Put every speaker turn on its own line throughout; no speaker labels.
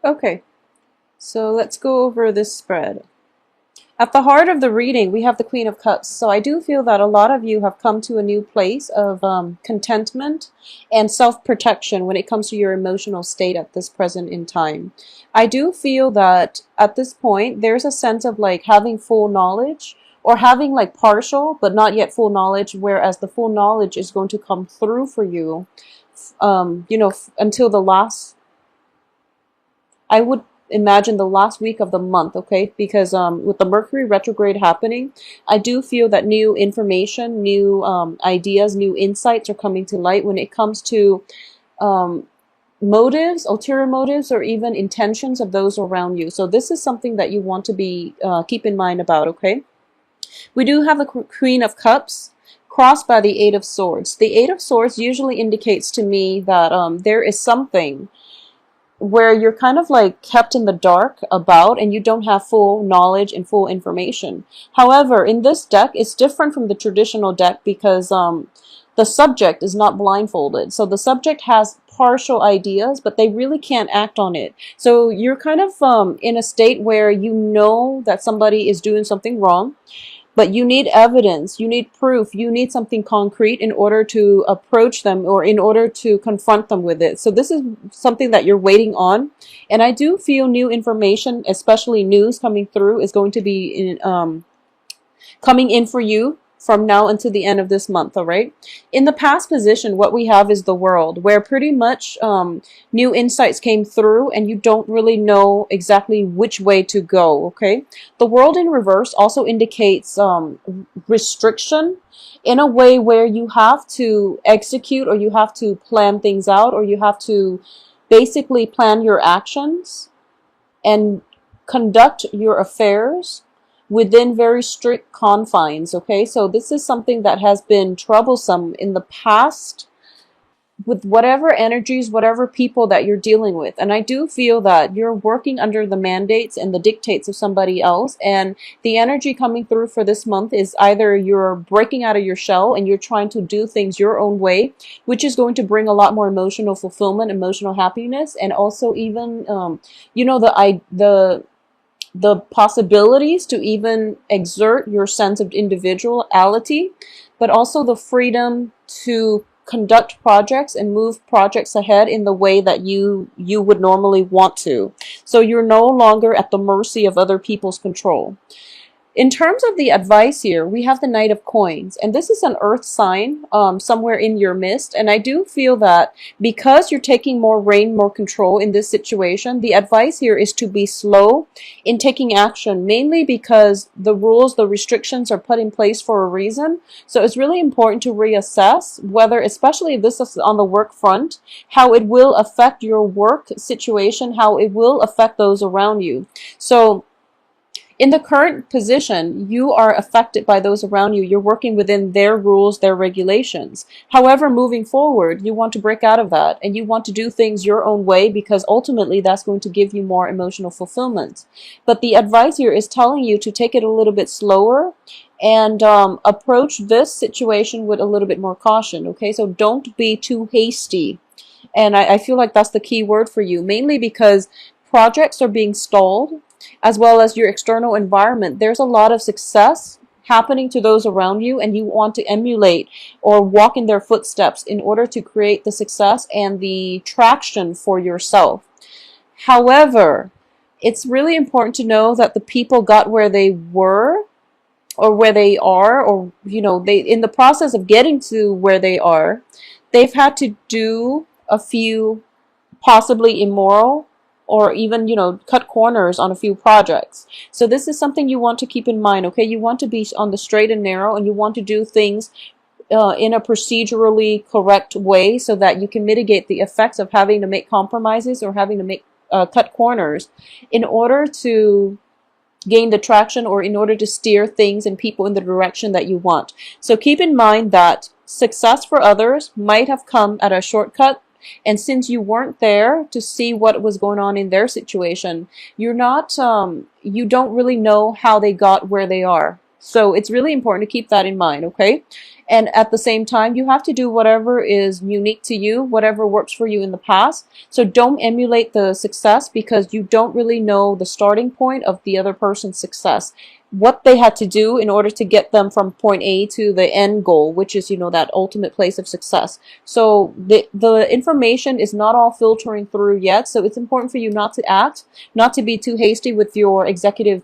Okay, so let's go over this spread. At the heart of the reading, we have the Queen of Cups. So I do feel that a lot of you have come to a new place of contentment and self-protection when it comes to your emotional state at this present in time. I do feel that at this point, there's a sense of like having full knowledge or having like partial but not yet full knowledge, whereas the full knowledge is going to come through for you, until the last, I would imagine the last week of the month, okay? Because with the Mercury retrograde happening, I do feel that new information, new ideas, new insights are coming to light when it comes to um, motives, ulterior motives, or even intentions of those around you. So this is something that you want to be keep in mind about, okay? We do have the Queen of Cups crossed by the Eight of Swords. The Eight of Swords usually indicates to me that there is something where you're kind of like kept in the dark about and you don't have full knowledge and full information. However, in this deck, it's different from the traditional deck because the subject is not blindfolded. So the subject has partial ideas, but they really can't act on it. So you're kind of in a state where you know that somebody is doing something wrong, but you need evidence, you need proof, you need something concrete in order to approach them or in order to confront them with it. So this is something that you're waiting on. And I do feel new information, especially news coming through, is going to be coming in for you from now until the end of this month, all right? In the past position, what we have is the World, where pretty much new insights came through and you don't really know exactly which way to go, okay? The World in reverse also indicates restriction in a way where you have to execute or you have to plan things out or you have to basically plan your actions and conduct your affairs within very strict confines, okay? So this is something that has been troublesome in the past with whatever energies, whatever people that you're dealing with. And I do feel that you're working under the mandates and the dictates of somebody else. And the energy coming through for this month is either you're breaking out of your shell and you're trying to do things your own way, which is going to bring a lot more emotional fulfillment, emotional happiness, and also even, the possibilities to even exert your sense of individuality, but also the freedom to conduct projects and move projects ahead in the way that you would normally want to. So you're no longer at the mercy of other people's control. In terms of the advice here, we have the Knight of Coins, and this is an earth sign somewhere in your midst. And I do feel that because you're taking more reign, more control in this situation, the advice here is to be slow in taking action, mainly because the rules, the restrictions are put in place for a reason. So it's really important to reassess whether, especially if this is on the work front, how it will affect your work situation, how it will affect those around you. So in the current position, you are affected by those around you. You're working within their rules, their regulations. However, moving forward, you want to break out of that and you want to do things your own way because ultimately that's going to give you more emotional fulfillment. But the advice here is telling you to take it a little bit slower and approach this situation with a little bit more caution, okay? So don't be too hasty. And I feel like that's the key word for you, mainly because projects are being stalled, as well as your external environment. There's a lot of success happening to those around you, and you want to emulate or walk in their footsteps in order to create the success and the traction for yourself. However, it's really important to know that the people got where they were or where they are, or they, in the process of getting to where they are, they've had to do a few possibly immoral or even, cut corners on a few projects. So this is something you want to keep in mind, okay? You want to be on the straight and narrow, and you want to do things in a procedurally correct way so that you can mitigate the effects of having to make compromises or having to make cut corners in order to gain the traction or in order to steer things and people in the direction that you want. So keep in mind that success for others might have come at a shortcut, and since you weren't there to see what was going on in their situation, you don't really know how they got where they are. So it's really important to keep that in mind, okay? And at the same time, you have to do whatever is unique to you, whatever works for you in the past. So don't emulate the success because you don't really know the starting point of the other person's success, what they had to do in order to get them from point A to the end goal, which is, that ultimate place of success. So the information is not all filtering through yet. So it's important for you not to be too hasty with your executive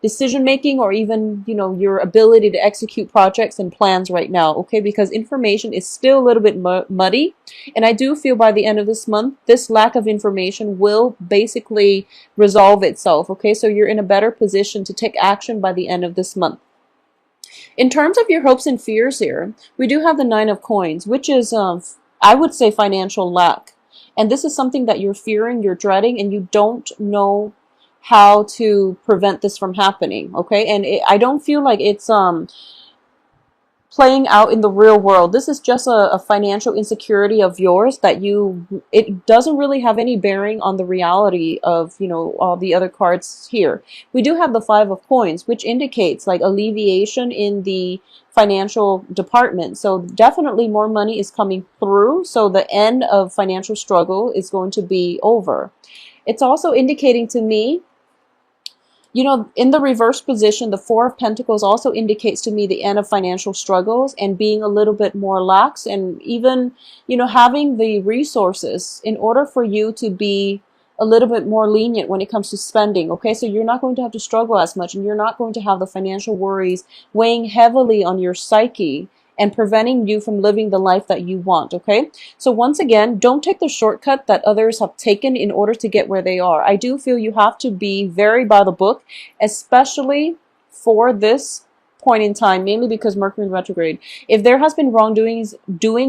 decision making, or even your ability to execute projects and plans right now, okay? Because information is still a little bit muddy, and I do feel by the end of this month this lack of information will basically resolve itself, okay? So you're in a better position to take action by the end of this month. In terms of your hopes and fears here, we do have the Nine of Coins, which is I would say financial lack, and this is something that you're fearing, you're dreading, and you don't know how to prevent this from happening, okay? And I don't feel like it's playing out in the real world. This is just a financial insecurity of yours that it doesn't really have any bearing on the reality of, all the other cards here. We do have the Five of Coins, which indicates like alleviation in the financial department. So definitely more money is coming through. So the end of financial struggle is going to be over. It's also indicating to me, in the reverse position, the Four of Pentacles also indicates to me the end of financial struggles and being a little bit more lax, and even, having the resources in order for you to be a little bit more lenient when it comes to spending, okay? So you're not going to have to struggle as much, and you're not going to have the financial worries weighing heavily on your psyche and preventing you from living the life that you want, okay? So once again, don't take the shortcut that others have taken in order to get where they are. I do feel you have to be very by the book, especially for this point in time, mainly because Mercury in retrograde. If there has been wrongdoings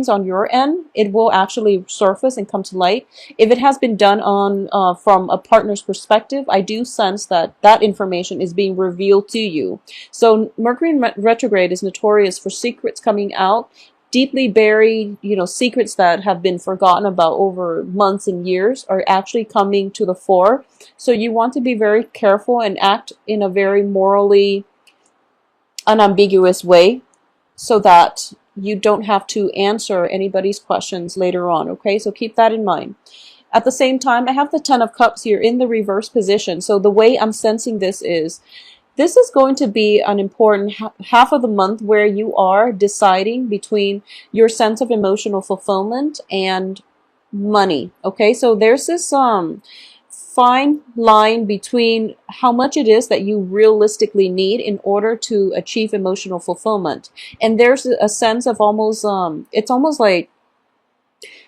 on your end, it will actually surface and come to light. If it has been done on from a partner's perspective, I do sense that that information is being revealed to you. So Mercury in retrograde is notorious for secrets coming out, deeply buried, secrets that have been forgotten about over months and years are actually coming to the fore. So you want to be very careful and act in a very morally unambiguous way so that you don't have to answer anybody's questions later on, okay? So keep that in mind. At the same time, I have the Ten of Cups here in the reverse position. So the way I'm sensing this is going to be an important half of the month where you are deciding between your sense of emotional fulfillment and money, okay? So there's this fine line between how much it is that you realistically need in order to achieve emotional fulfillment. And there's a sense of almost, it's almost like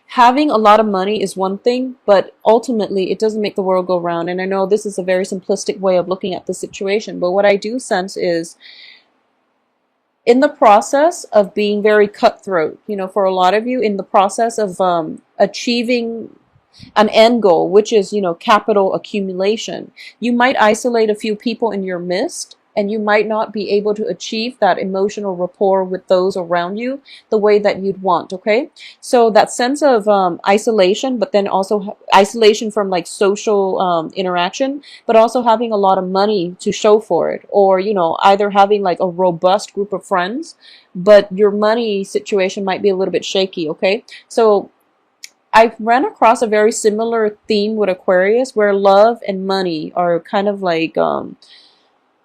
having a lot of money is one thing, but ultimately it doesn't make the world go round. And I know this is a very simplistic way of looking at the situation, but what I do sense is in the process of being very cutthroat, for a lot of you, in the process of achieving an end goal, which is, capital accumulation, you might isolate a few people in your midst, and you might not be able to achieve that emotional rapport with those around you the way that you'd want, okay? So that sense of isolation, but then also isolation from like social interaction, but also having a lot of money to show for it, or, either having like a robust group of friends, but your money situation might be a little bit shaky, okay? So I've ran across a very similar theme with Aquarius where love and money are kind of like,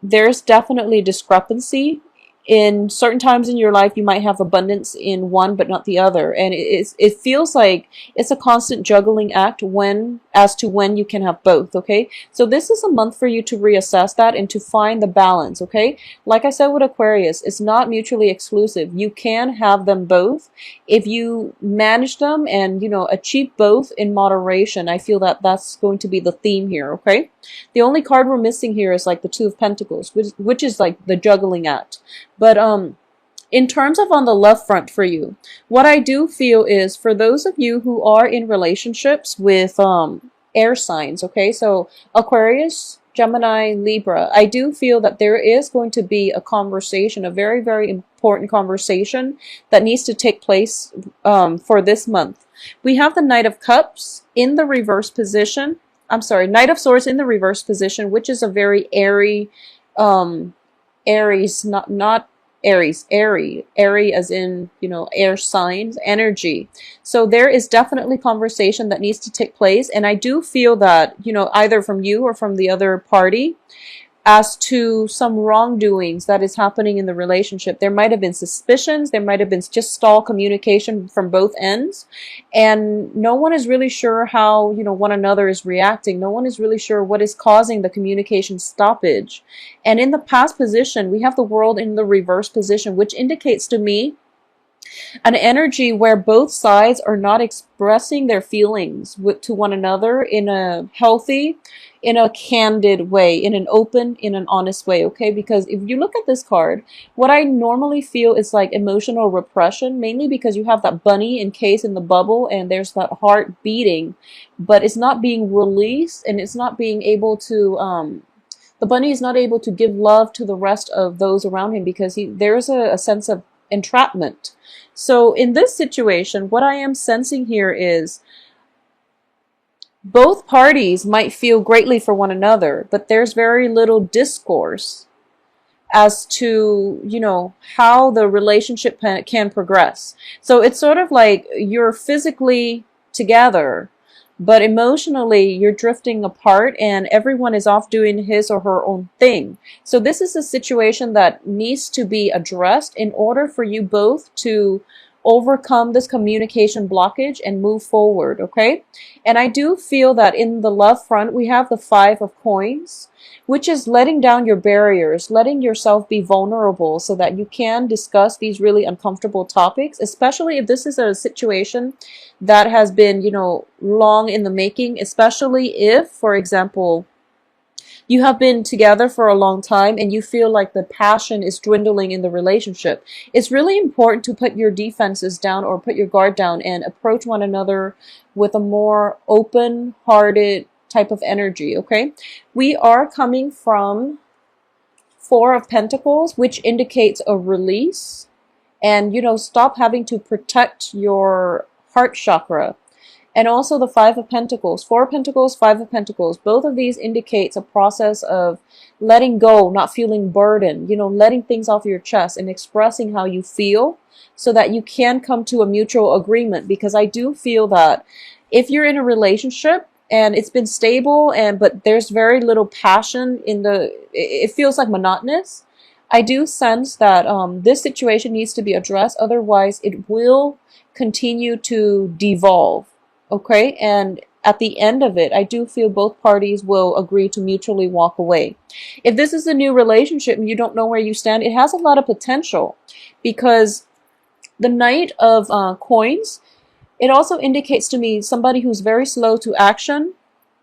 there's definitely discrepancy. In certain times in your life, you might have abundance in one but not the other, and it feels like it's a constant juggling act as to when you can have both, okay? So this is a month for you to reassess that and to find the balance, okay? Like I said with Aquarius, it's not mutually exclusive. You can have them both if you manage them and, achieve both in moderation. I feel that that's going to be the theme here, okay? The only card we're missing here is like the Two of Pentacles, which is like the juggling act. But in terms of on the love front for you, what I do feel is for those of you who are in relationships with air signs, okay, so Aquarius, Gemini, Libra, I do feel that there is going to be a conversation, a very, very important conversation that needs to take place for this month. We have the Knight of Cups in the reverse position. I'm sorry, Knight of Swords in the reverse position, which is a very airy Aries, not Aries, airy as in, air signs, energy. So there is definitely conversation that needs to take place. And I do feel that, either from you or from the other party, as to some wrongdoings that is happening in the relationship. There might have been suspicions, there might have been just stall communication from both ends, and no one is really sure how, one another is reacting. No one is really sure what is causing the communication stoppage. And in the past position, we have the world in the reverse position, which indicates to me an energy where both sides are not expressing their feelings to one another in a healthy, in a candid way, in an open, in an honest way, okay? Because if you look at this card, what I normally feel is like emotional repression, mainly because you have that bunny encased in the bubble and there's that heart beating, but it's not being released, and it's not being able to, the bunny is not able to give love to the rest of those around him because there's a sense of entrapment. So in this situation, what I am sensing here is both parties might feel greatly for one another, but there's very little discourse as to, how the relationship can progress. So it's sort of like you're physically together, but emotionally you're drifting apart and everyone is off doing his or her own thing. So this is a situation that needs to be addressed in order for you both to overcome this communication blockage and move forward, okay? And I do feel that in the love front, we have the 5 of coins, which is letting down your barriers, letting yourself be vulnerable so that you can discuss these really uncomfortable topics, especially if this is a situation that has been, long in the making, especially if, for example, you have been together for a long time and you feel like the passion is dwindling in the relationship. It's really important to put your defenses down or put your guard down and approach one another with a more open-hearted type of energy, okay? We are coming from 4 of Pentacles, which indicates a release and, stop having to protect your heart chakra. And also the 5 of Pentacles, 4 of Pentacles, 5 of Pentacles. Both of these indicates a process of letting go, not feeling burdened, letting things off your chest and expressing how you feel so that you can come to a mutual agreement. Because I do feel that if you're in a relationship and it's been stable but there's very little passion it feels like monotonous. I do sense that this situation needs to be addressed. Otherwise, it will continue to devolve. Okay, and at the end of it, I do feel both parties will agree to mutually walk away. If this is a new relationship and you don't know where you stand, it has a lot of potential because the Knight of Coins, it also indicates to me somebody who's very slow to action,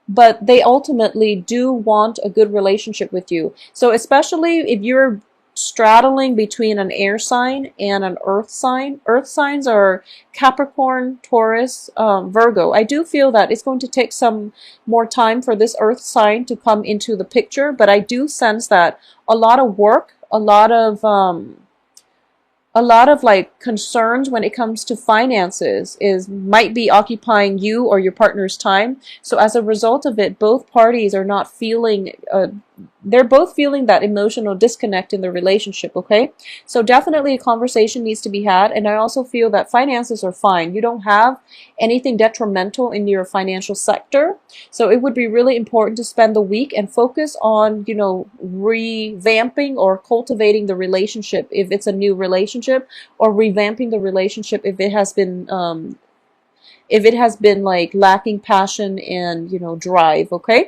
but they ultimately do want a good relationship with you. So especially if you're straddling between an air sign and an earth sign. Earth signs are Capricorn, Taurus, Virgo. I do feel that it's going to take some more time for this earth sign to come into the picture, but I do sense that a lot of work, a lot of like concerns when it comes to finances might be occupying you or your partner's time. So as a result of it, both parties are not feeling they're both feeling that emotional disconnect in the relationship, okay? So definitely a conversation needs to be had. And I also feel that finances are fine. You don't have anything detrimental in your financial sector. So it would be really important to spend the week and focus on, revamping or cultivating the relationship if it's a new relationship, or revamping the relationship if it has been like lacking passion and, drive, okay?